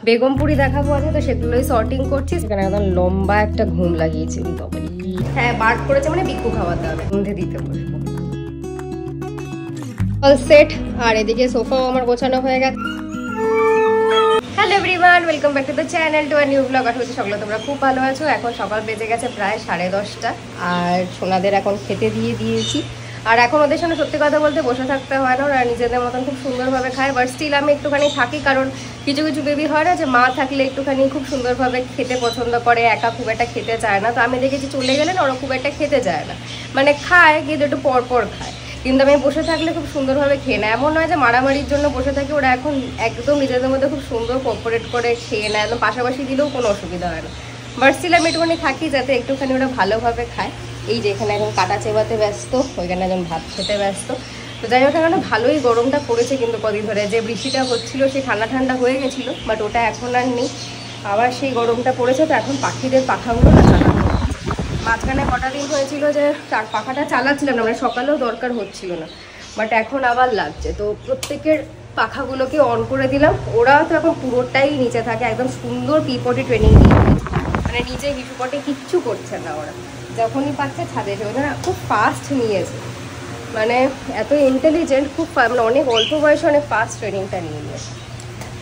বেগমপুরি দেখাবো আছে, তো সেগুলোই সর্টিং করছি। সেখানে একদম লম্বা একটা ঘুম লাগিয়েছি। হ্যাঁ, বার করেছে মানে বিক্কু খাওয়াতে হবে, সন্ধে দিতে বসবো। All set. আর এদিকে সোফাও আমার গোছানো হয়ে গেছে। Hello everyone, welcome back to the channel, to a new blog. আশা করছি সকলে তোমরা খুব ভালো আছো। এখন সকাল বেজে গেছে প্রায় 10:30, আর সোনাদের এখন খেতে দিয়ে দিয়েছি। আর এখন ওদের সঙ্গে সত্যি কথা বলতে বসে থাকতে হয় না, ওরা নিজেদের মতন খুব সুন্দরভাবে খায়। বাট স্টিল আমি একটুখানি থাকি, কারণ কিছু কিছু বেবি হয় না যে মা থাকলে একটুখানি খুব সুন্দরভাবে খেতে পছন্দ করে, একা খুব একটা খেতে চায় না। তো আমি দেখেছি চলে গেলে না ওরা খুব একটা খেতে চায় না, মানে খায় কিন্তু একটু পরপর খায়। কিন্তু আমি বসে থাকলে খুব সুন্দরভাবে খেয়ে নেয়। এমন নয় যে মারামারির জন্য বসে থাকি, ওরা এখন একদম নিজেদের মধ্যে খুব সুন্দর কোঅপারেট করে খেয়ে নেয়, একদম পাশাপাশি দিলেও কোনো অসুবিধা হয় না। বাট স্টিল আমি একটুখানি থাকি যাতে একটুখানি ওরা ভালোভাবে খায়। এই যে এখানে এখন কাটা চেবাতে ব্যস্ত, ওইখানে এখন ভাত খেতে ব্যস্ত। তো যাই হোক, এখন ভালোই গরমটা পড়েছে কিন্তু কদিন ধরে। যে বৃষ্টিটা হচ্ছিলো সেই ঠান্ডা ঠান্ডা হয়ে গেছিলো, বাট ওটা এখন আর নেই, আবার সেই গরমটা পড়েছে। তো এখন পাখিদের পাখাগুলো না চালানো, মাঝখানে কটা দিন হয়েছিল যে তার পাখাটা চালাচ্ছিলাম না, মানে সকালেও দরকার হচ্ছিল না, বাট এখন আবার লাগছে। তো প্রত্যেকের পাখাগুলোকে অন করে দিলাম। ওরা তো এখন পুরোটাই নিচে থাকে, একদম সুন্দর পিপটে ট্রেনিং দিয়ে, মানে নিচে হিসুপটে কিচ্ছু করছে না। ওরা যখনই পাচ্ছে ছাদে এসে, ওরা খুব ফাস্ট নিয়েছে, মানে এত ইন্টেলিজেন্ট, খুব মানে অনেক অল্প বয়সে অনেক ফাস্ট ট্রেনিংটা নিয়ে নিয়েছে।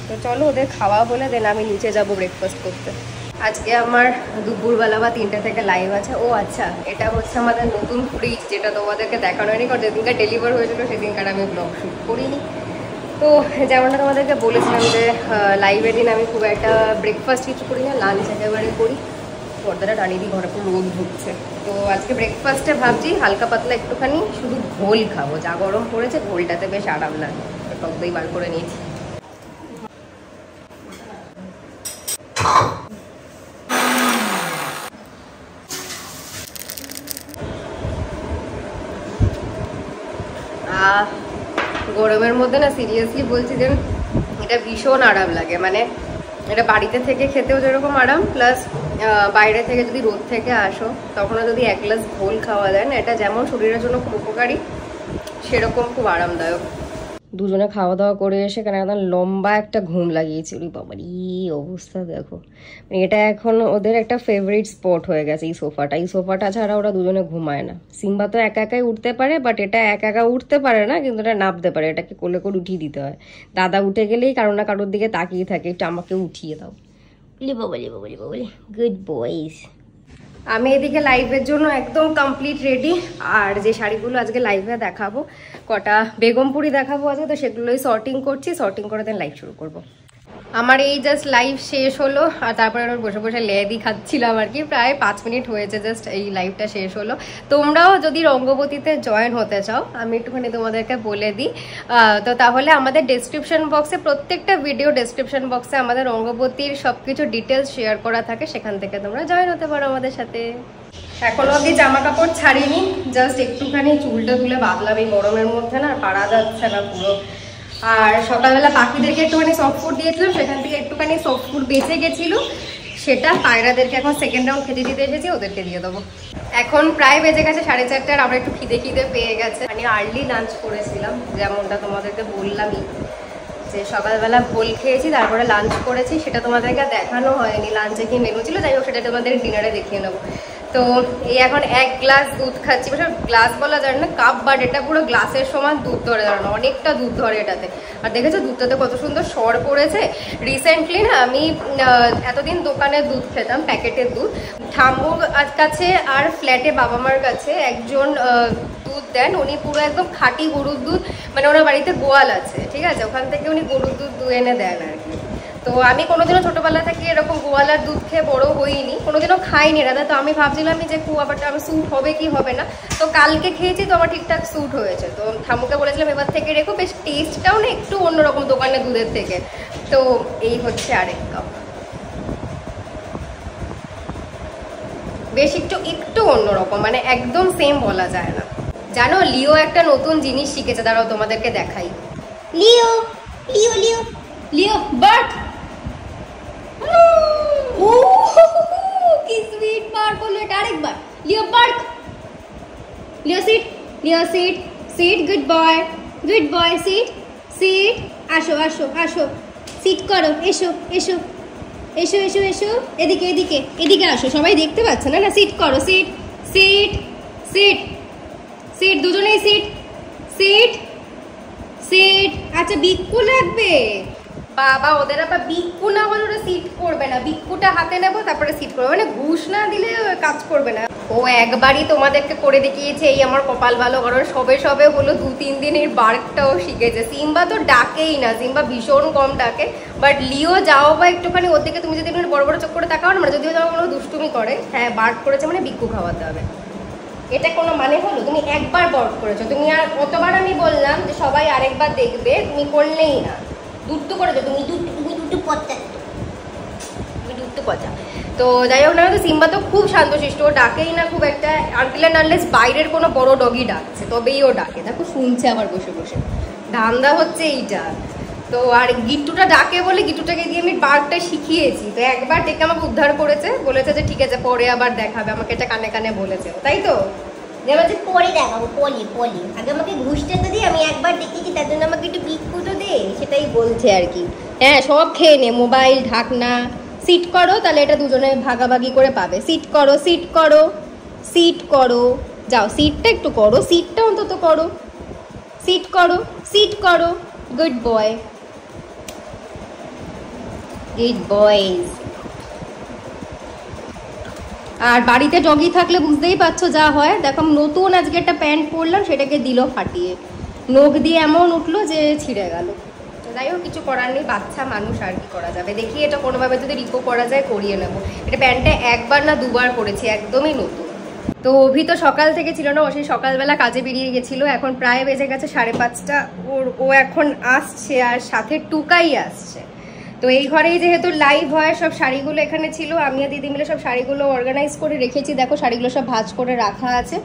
তো চলো ওদের খাওয়া বলে দেন আমি নিচে যাবো ব্রেকফাস্ট করতে। আজকে আমার দুপুরবেলা বা 3টে থেকে লাইভ আছে। ও আচ্ছা, এটা হচ্ছে আমাদের নতুন ফ্রিজ, যেটা তোমাদেরকে দেখানো হয়নি, কারণ যেদিনকার ডেলিভার হয়েছিল সেদিনকার আমি ব্লগ শ্যুট করিনি। তো যেমনটা তোমাদেরকে বলেছিলাম যে লাইভের দিন আমি খুব একটা ব্রেকফাস্ট কিছু করি না, লাঞ্চ একেবারে করি। পর্দাটা টানিয়ে দিই, ঘরে পুরো রোদ ঢুকছে। তো আজকে ব্রেকফাস্টে ভাবছি হালকা পাতলা একটুখানি শুধু ঘোল খাবো, যা গরম পড়েছে ঘোলটাতে বেশ আরাম লাগে। টক দই বার করে নিয়েছি। গরমের মধ্যে না সিরিয়াসলি বলছি যে এটা ভীষণ আরাম লাগে, মানে এটা বাড়িতে থেকে খেতেও যেরকম আরাম, প্লাস বাইরে থেকে যদি রোদ থেকে আসো তখনও যদি 1 গ্লাস ঘোল খাওয়া যায় না, এটা যেমন শরীরের জন্য খুব উপকারী সেরকম খুব আরামদায়ক। দুজনে খাওয়া দাওয়া করে এসে কেন একদম লম্বা একটা ঘুম লাগিয়েছি। ওরে বাবা, এই অবস্থা দেখো। এটা এখন ওদের একটা ফেভারিট স্পট হয়ে গেছে এই সোফাটা। এই সোফাটা ছাড়া ওরা দুজনে ঘুমায় না। সিম্বা তো একা একাই উঠতে পারে, বাট এটা একা একা উঠতে পারে না, কিন্তু এটা নামতে পারে। এটাকে কোলে করে উঠিয়ে দিতে হয়। দাদা উঠে গেলেই কারো না কারোর দিকে তাকিয়ে থাকে, একটু আমাকে উঠিয়ে দাও। Good boys. আমি এদিকে লাইভের জন্য একদম কমপ্লিট রেডি। আর যে শাড়িগুলো আজকে লাইভে দেখাবো, কটা বেগমপুরি দেখাবো আছে, তো সেগুলোই সর্টিং করছি। সর্টিং করে দেন লাইভ শুরু করব। আমার এই জাস্ট লাইভ শেষ হলো, আর তারপরে আমি বসে বসে লেদি খাচ্ছিলাম আর কি। প্রায় 5 মিনিট হয়েছে জাস্ট এই লাইভটা শেষ হলো। তোমরাও যদি রঙ্গবতীতে জয়েন হতে চাও, আমি একটুখানি তোমাদেরকে বলে দিই। তো তাহলে আমাদের ডেসক্রিপশন বক্সে, প্রত্যেকটা ভিডিও ডেসক্রিপশন বক্সে আমাদের রঙ্গবতীর সবকিছু ডিটেলস শেয়ার করা থাকে, সেখান থেকে তোমরা জয়েন হতে পারো আমাদের সাথে। এখনো অব্দি জামা কাপড় ছাড়িনি, জাস্ট একটুখানি চুলটা তুলে বাঁধলাম। এই গরমের মধ্যে না পারা যাচ্ছে না পুরো। আর সকালবেলা পাখিদেরকে একটুখানি সফট ফুড দিয়েছিলাম, সেখান থেকে একটুখানি সফট ফুড বেঁচে গেছিলো, সেটা পায়রাদেরকে এখন সেকেন্ড রাউন্ড খেতে দিতে এসেছি, ওদেরকে দিয়ে দেবো। এখন প্রায় বেজে গেছে 4:30, আর আমরা একটু খিদে পেয়ে গেছে। মানে আর্লি লাঞ্চ করেছিলাম, যেমনটা তোমাদেরকে বললামই যে সকালবেলা ভোল খেয়েছি, তারপরে লাঞ্চ করেছি। সেটা তোমাদেরকে দেখানো হয়নি, লাঞ্চে কি মেনু ছিল, যাই হোক সেটা তোমাদের ডিনারে দেখিয়ে নেবো। তো এই এখন 1 গ্লাস দুধ খাচ্ছি, মানে গ্লাস বলা যায় না, কাপ, বাট এটা পুরো গ্লাসের সমান দুধ ধরে দাঁড়ানো, অনেকটা দুধ ধরে এটাতে। আর দেখেছো দুধটাতে কত সুন্দর সর পড়েছে। রিসেন্টলি না আমি এতদিন দোকানে দুধ খেতাম, প্যাকেটের দুধ। ঠাম্মুর কাছে আর ফ্ল্যাটে বাবা মার কাছে একজন দুধ দেন, উনি পুরো একদম খাঁটি গরুর দুধ, মানে ওনার বাড়িতে গোয়াল আছে, ঠিক আছে, ওখান থেকে উনি গরুর দুধ এনে দেন আর কি। তো আমি কোনোদিনও ছোটোবেলা থেকে এরকম গোয়ালার দুধ খেয়ে বড়ো হইনি, কোনোদিনও খাইনি রাধা। তো আমি ভাবছিলাম যে কুয়াবারটা আমার স্যুট হবে কি হবে না। তো কালকে খেয়েছি, তো আমার ঠিকঠাক স্যুট হয়েছে। তো ঠাম্মুকে বলেছিলাম এবার থেকে রেখো, বেশ টেস্টটাও না একটু অন্যরকম দোকানের দুধের থেকে। তো এই হচ্ছে আরেক কাপ, বেশ একটু অন্যরকম, মানে একদম সেম বলা যায় না। জানো লিও একটা নতুন জিনিস শিখেছে, দাঁড়াও তোমাদেরকে দেখাই। লিও লিও লিও লিও বার্ড, কি সুইট বার বললো এটা। আরেকবার Leo bird, Leo sit, Leo sit, sit, good boy sit, sit, আসো আসো আসো, সিট করো, এসো এসো এসো এসো এসো, এদিকে এদিকে এদিকে আসো, সবাই দেখতে পাচ্ছে না? না, সিট করো, সিট সিট সিট সিট, দুজনেই সিট সিট সিট। আচ্ছা বিক্কু লাগবে বাবা, ওদের আবার বিক্কু না হলে ওরা সিট করবে না। বিক্কুটা হাতে নেবো তারপরে সিট করবে, মানে ঘুষ না দিলে কাজ করবে না। ও একবারই তোমাদেরকে করে দেখিয়েছে, এই আমার কপাল ভালো, কারণ সবে সবে হলো 2-3 দিনের বার্কটাও শিখেছে। সিম্বা তো ডাকেই না, সিম্বা ভীষণ কম ডাকে, বাট লিও যাও বা একটুখানি ওর দিকে তুমি যদি একটু বড় বড় চোখ করে তাকাও না, মানে যদিও যাও কোনো দুষ্টুমি করে, হ্যাঁ বার্ক করেছে মানে বিক্কু খাওয়াতে হবে, এটা কোনো মানে হলো? তুমি একবার বার্ক করেছো, তুমি আর কতবার আমি বললাম যে সবাই আরেকবার দেখবে, তুমি করলেই না, দুটো করেছো তুমি, দুটো পচা, তুমি দুটো পচা। তো যাই হোক না, তো সিম্বা তো খুব শান্তশিষ্ট, ও ডাকেই না খুব একটা, আনটিল অ্যান্ড আনলেস বাইরের কোনো বড় ডগি ডাকছে তবেই ও ডাকে। দেখো শুনছে আবার বসে বসে, ধান্দা হচ্ছে এইটা। তো আর গিট্টুটা ডাকে বলে গিট্টুটাকে দিয়ে আমি বার্কটা শিখিয়েছি, তো একবার ডেকে আমাকে উদ্ধার করেছে, বলেছে যে ঠিক আছে পরে আবার দেখাবে, আমাকে এটা কানে কানে বলেছে, তাই তো? যে পরে দেখাবো, পলি পলি, আগে আমাকে ঘুষটা তো দিই, আমি একবার দেখেছি তার জন্য আমাকে একটু বিস্কুটও দে, সেটাই বলছে আর কি। হ্যাঁ সব খেয়ে নে, মোবাইল, ঢাকনা। সিট করো, তাহলে এটা দুজনে ভাগাভাগি করে পাবে। সিট করো, সিট করো, সিট করো, যাও সিটটা একটু করো, সিটটা অন্তত করো, সিট করো, সিট করো, গুড বয়, গুড বয়েজ। আর বাড়িতে ডগি থাকলে বুঝতেই পারছো যা হয়। দেখো নতুন আজকে একটা প্যান্ট পরলাম, সেটাকে দিল ফাটিয়ে, নখ দিয়ে এমন উঠলো যে ছিঁড়ে গেল। যাই হোক কিছু করার নেই, বাচ্চা মানুষ, আর কি করা যাবে। দেখি এটা কোনোভাবে যদি রিপো করা যায় করিয়ে নেবো। এটা প্যান্টটা একবার না দুবার পরেছি, একদমই নতুন। তো অভি তো সকাল থেকে ছিল না, ও সেই সকালবেলা কাজে বেরিয়ে গেছিলো, এখন প্রায় বেজে গেছে 5:30। ও এখন আসছে, আর সাথে টুকাই আসছে। তো এই ঘরেই যেহেতু লাইভ হয়, সব শাড়িগুলো এখানে ছিল, আমি আর দিদি মিলে সব শাড়িগুলো অর্গানাইজ করে রেখেছি। দেখো শাড়িগুলো সব ভাঁজ করে রাখা আছে,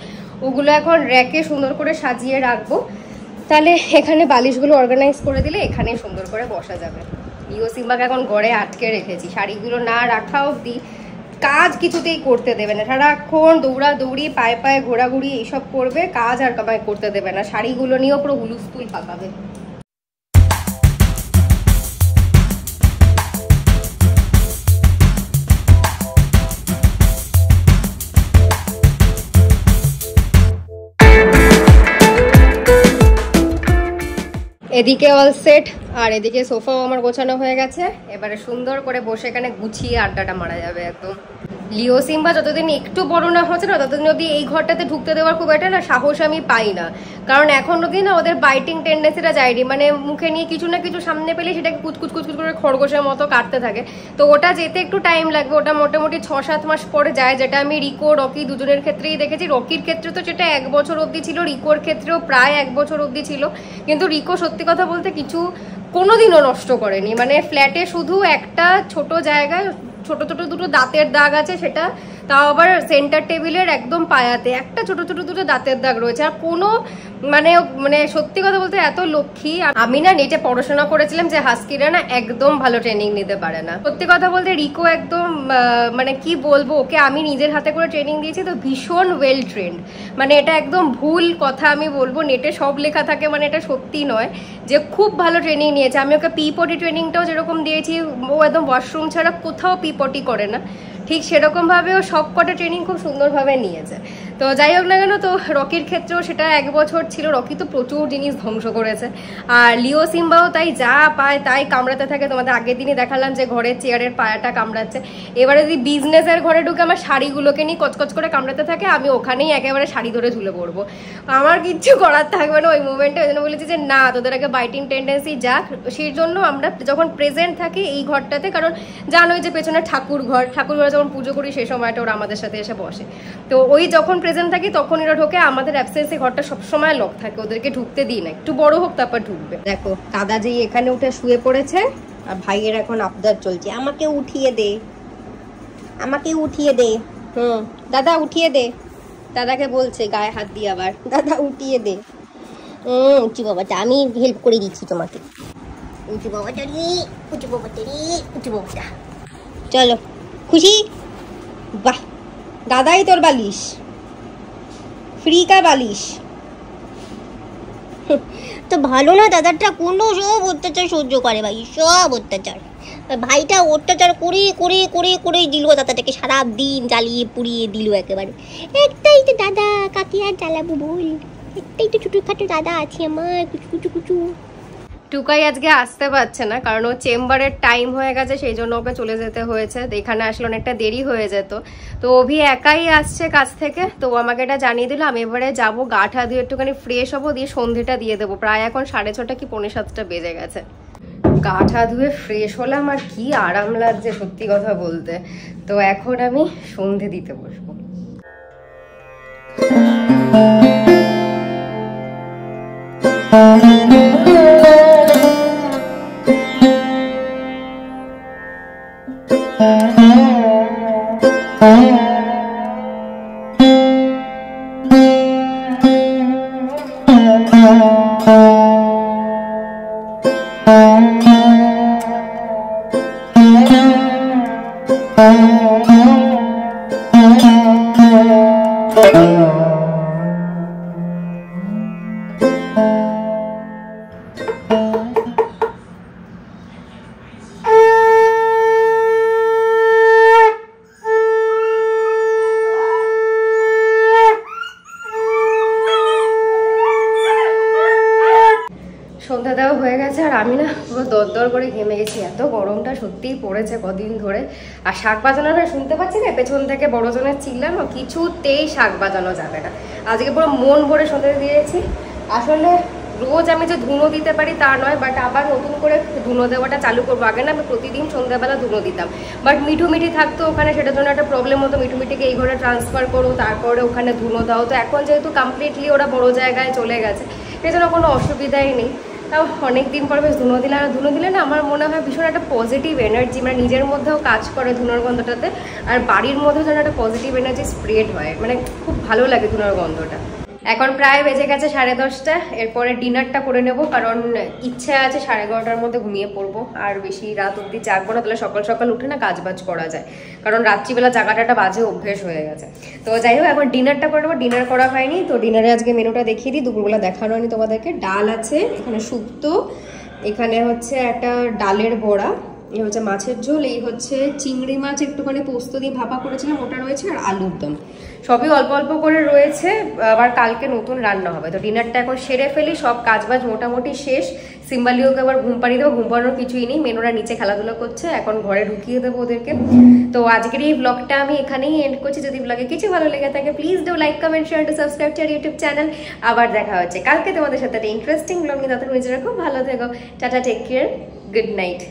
ওগুলো এখন র্যাকে সুন্দর করে সাজিয়ে রাখবো। তাহলে এখানে বালিশগুলো অর্গানাইজ করে দিলে এখানে সুন্দর করে বসা যাবে। লিও সিম্বাকে এখন ঘরে আটকে রেখেছি, শাড়িগুলো না রাখা অবধি কাজ কিছুতেই করতে দেবে না, সারাক্ষণ দৌড়াদৌড়ি, পায়ে পায়ে ঘোরাঘুরি এইসব করবে, কাজ আর কামাই করতে দেবে না। শাড়িগুলো নিয়েও পুরো হুলুস্থুল পাকাবে। এদিকে অল সেট, আর এদিকে সোফাও আমার গোছানো হয়ে গেছে। এবারে সুন্দর করে বসে এখানে গুছিয়ে আড্ডাটা মারা যাবে একদম। লিও সিম্বা যতদিন একটু বড় না হচ্ছে না, ততদিন অবধি এই ঘরটাতে ঢুকতে দেওয়ার খুব একটা না সাহস আমি পাই না, কারণ এখন অবধি না ওদের বাইটিং টেন্ডেন্সিটা যায়নি, মানে মুখে নিয়ে কিছু না কিছু সামনে পেলে সেটাকে কুচকুচ কুচকুচ করে খরগোশের মতো কাটতে থাকে। তো ওটা যেতে একটু টাইম লাগবে, ওটা মোটামুটি 6-7 মাস পরে যায়, যেটা আমি রিকো রকি দুজনের ক্ষেত্রেই দেখেছি। রকির ক্ষেত্রে তো সেটা 1 বছর অবধি ছিল, রিকোর ক্ষেত্রেও প্রায় 1 বছর অবধি ছিল, কিন্তু রিকো সত্যি কথা বলতে কিছু কোনোদিনও নষ্ট করেনি। মানে ফ্ল্যাটে শুধু একটা ছোট জায়গায় ছোট ছোট দুটো দাঁতের দাগ আছে, সেটা তাও আবার সেন্টার টেবিলের একদম পায়াতে একটা ছোট ছোট দুটো দাঁতের দাগ রয়েছে। আর কোনো মানে মানে সত্যি কথা বলতে এত লক্ষ্মী। আমি না নেটে পড়াশোনা করেছিলাম যে হাস্কিরা না একদম ভালো ট্রেনিং নিতে পারে না। সত্যি কথা বলতে রিকো একদম মানে কি বলবো, ওকে আমি নিজের হাতে করে ট্রেনিং দিয়েছি, তো ভীষণ ওয়েল ট্রেন্ড। মানে এটা একদম ভুল কথা আমি বলবো, নেটে সব লেখা থাকে, মানে এটা সত্যি নয় যে খুব ভালো ট্রেনিং নিয়েছে। আমি ওকে পিপটি ট্রেনিংটাও যেরকম দিয়েছি, ও একদম ওয়াশরুম ছাড়া কোথাও পিপটি করে না, ঠিক সেরকমভাবে ও সব কটা ট্রেনিং খুব সুন্দরভাবে নিয়েছে। তো যাই হোক না কেন, তো রকির ক্ষেত্রেও সেটা 1 বছর ছিল। রকি তো প্রচুর জিনিস ধ্বংস করেছে, আর লিও সিম্বাও তাই, যা পায় তাই কামড়াতে থাকে। তোমাদের আগের দিনই দেখালাম যে ঘরের চেয়ারের পায়াটা কামড়াচ্ছে। এবারে যদি বিজনেসের ঘরে ঢুকে আমার শাড়িগুলোকে নিয়ে কচকচ করে কামড়াতে থাকে, আমি ওখানেই একেবারে শাড়ি ধরে ঝুলে পড়বো, আমার কিচ্ছু করার থাকবে না ওই মুভমেন্টে। ওই জন্য বলেছি যে না, তোদের আগে বাইটিং টেন্ডেন্সি যাক। সেই জন্য আমরা যখন প্রেজেন্ট থাকি এই ঘরটাতে, কারণ জানোই যে পেছনে ঠাকুর ঘরে যখন পুজো করি সেই সময়টা ওরা আমাদের সাথে এসে বসে, তো ওই যখন প্রেজেন্ট থাকি তখন এরা ঢোকে। আমাদের অ্যাবসেন্সে ঘরটা সবসময় লক থাকে, ওদেরকে ঢুকতে দিই না, একটু বড় হোক তারপর ঢুকবে। দেখো দাদা যেই এখানে উঠে শুয়ে পড়েছে, আর ভাইয়ের এখন আবদার চলছে, আমাকে উঠিয়ে দে, আমাকে উঠিয়ে দে। দাদা উঠিয়ে দে, দাদাকে বলছে গায়ে হাত দিয়ে আবার, দাদা উঠিয়ে দে। উঁচু বাবাটা আমি হেল্প করে দিচ্ছি তোমাকে, উঁচু বাবাটা রে, উঁচু বাবাটা রে, উঁচু বাবাটা। চলো খুশি? বাহ, দাদাই তোর বালিশ, ফ্রি কা বালিশ। তো ভালো না দাদাটা, কোনো সব অত্যাচার সহ্য করে ভাই, সব অত্যাচার। ভাইটা অত্যাচার করে করে করে করেই দিল দাদাটাকে সারা দিন জ্বালিয়ে পুড়িয়ে দিল একেবারে। একটাই তো দাদা, কাকে আর জ্বালাবো বল, একটাই তো ছোটোখাটো দাদা আছে আমার, কুচু কুচু কুচু। টুকাই আজকে আসতে পারছে না, কারণ ও চেম্বারের টাইম হয়ে গেছে, সেই জন্য ওকে চলে যেতে হয়েছে। এখানে আসলে অনেকটা দেরি হয়ে যেত, তো অভি একাই আসছে কাছ থেকে, তো ও আমাকে এটা জানিয়ে দিল। আমি এবারে যাবো, গা ঠা দিয়ে একটুখানি ফ্রেশ হবো, দিয়ে সন্ধ্যেটা দিয়ে দেবো। প্রায় এখন 6:30 কি 6:45 বেজে গেছে। গা ঠা ধুয়ে ফ্রেশ হলাম, আর কি আরাম লাগছে সত্যি কথা বলতে। তো এখন আমি সন্ধে দিতে বসবো। সন্ধ্যা দেওয়া হয়ে গেছে, আর আমি না পুরো দরদর করে ঘেমে গেছি। এত গরমটা সত্যিই পড়েছে কদিন ধরে। আর শাক বাজানো না শুনতে পাচ্ছি না, পেছন থেকে বড়জনের চিল্লানো, কিছুতেই শাক বাজানো যাবে না। আজকে পুরো মন ভরে সন্ধ্যা দিয়েছি। আসলে রোজ আমি যে ধুনো দিতে পারি তা নয়, বাট আবার নতুন করে ধুনো দেওয়াটা চালু করবো। আগে না আমি প্রতিদিন সন্ধ্যাবেলা ধুনো দিতাম, বাট মিঠু মিঠি থাকতো ওখানে, সেটার জন্য একটা প্রবলেম হতো। মিঠু মিঠিকে এই ঘরে ট্রান্সফার করো, তারপরে ওখানে ধুনো দাও। তো এখন যেহেতু কমপ্লিটলি ওরা বড় জায়গায় চলে গেছে, সেজন্য কোনো অসুবিধাই নেই। তাও অনেকদিন পর বেশ ধুনো দিলে, আর ধুনো দিলে না আমার মনে হয় ভীষণ একটা পজিটিভ এনার্জি, মানে নিজের মধ্যেও কাজ করে ধুনোর গন্ধটাতে, আর বাড়ির মধ্যেও যেন একটা পজিটিভ এনার্জি স্প্রেড হয়। মানে খুব ভালো লাগে ধুনোর গন্ধটা। এখন প্রায় বেজে গেছে 10:30। এরপরে ডিনারটা করে নেব, কারণ ইচ্ছে আছে 11:30টার মধ্যে ঘুমিয়ে পড়বো। আর বেশি রাত অবধি জাগবো না, তাহলে সকাল সকাল উঠে না কাজ বাজ করা যায়, কারণ রাত্রিবেলা জাগাটা বাজে অভ্যেস হয়ে গেছে। তো যাই হোক, এখন ডিনারটা করে নেবো। ডিনার করা হয়নি, তো ডিনারে আজকে মেনুটা দেখিয়ে দিই। দুপুরবেলা দেখানো হয়নি তোমাদেরকে। ডাল আছে এখানে, শুক্তো, এখানে হচ্ছে একটা ডালের বড়া, এই হচ্ছে মাছের ঝোল, এই হচ্ছে চিংড়ি মাছ একটুখানি পোস্ত দিয়ে ভাপা করেছিলাম ওটা রয়েছে, আর আলুর দম। সবই অল্প অল্প করে রয়েছে, আবার কালকে নতুন রান্না হবে। তো ডিনারটা এখন সেরে ফেলি, সব কাজবাজ মোটামুটি শেষ। সিম্বালিওকে আবার ঘুম পাড়িয়ে দেবো, ঘুম পাড়ানোর কিছুই নেই, মেনুরা নিচে খেলাধুলা করছে, এখন ঘরে ঢুকিয়ে দেবো ওদেরকে। তো আজকের এই ব্লগটা আমি এখানেই এন্ড করছি। যদি ব্লগে কিছু ভালো লেগে থাকে please do like, comment, share, to subscribe to YouTube channel. আবার দেখা হচ্ছে কালকে তোমাদের সাথে একটা ইন্টারেস্টিং ব্লগ নিয়ে। ততক্ষণ নিজেরা খুব ভালো থেকো। Tata, take care, good night.